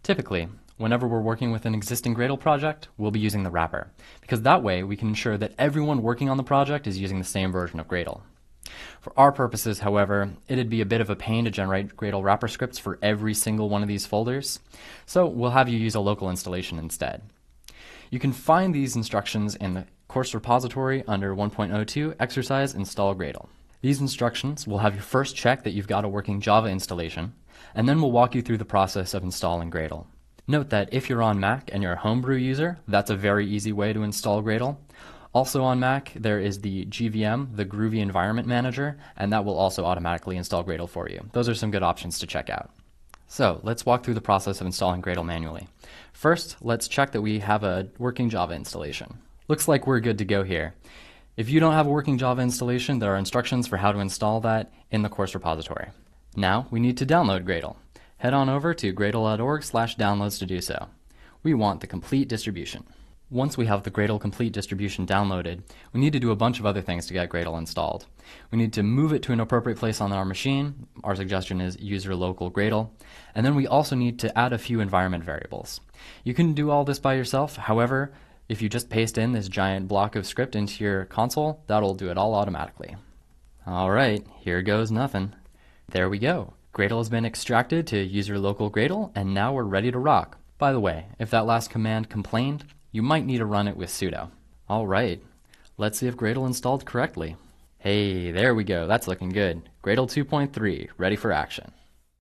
Typically, whenever we're working with an existing Gradle project, we'll be using the wrapper, because that way we can ensure that everyone working on the project is using the same version of Gradle. For our purposes, however, it'd be a bit of a pain to generate Gradle wrapper scripts for every single one of these folders, so we'll have you use a local installation instead. You can find these instructions in the course repository under 1.02 Exercise Install Gradle. These instructions will have you first check that you've got a working Java installation, and then we'll walk you through the process of installing Gradle. Note that if you're on Mac and you're a homebrew user, that's a very easy way to install Gradle. Also on Mac, there is the GVM, the Groovy Environment Manager, and that will also automatically install Gradle for you. Those are some good options to check out. So let's walk through the process of installing Gradle manually. First, let's check that we have a working Java installation. Looks like we're good to go here. If you don't have a working Java installation, there are instructions for how to install that in the course repository. Now we need to download Gradle. Head on over to gradle.org/downloads to do so. We want the complete distribution. Once we have the Gradle complete distribution downloaded, we need to do a bunch of other things to get Gradle installed. We need to move it to an appropriate place on our machine. Our suggestion is user local Gradle. And then we also need to add a few environment variables. You can do all this by yourself. However, if you just paste in this giant block of script into your console, that'll do it all automatically. All right, here goes nothing. There we go. Gradle has been extracted to user local Gradle, and now we're ready to rock. By the way, if that last command complained, you might need to run it with sudo. All right, let's see if Gradle installed correctly. Hey, there we go. That's looking good. Gradle 2.3, ready for action.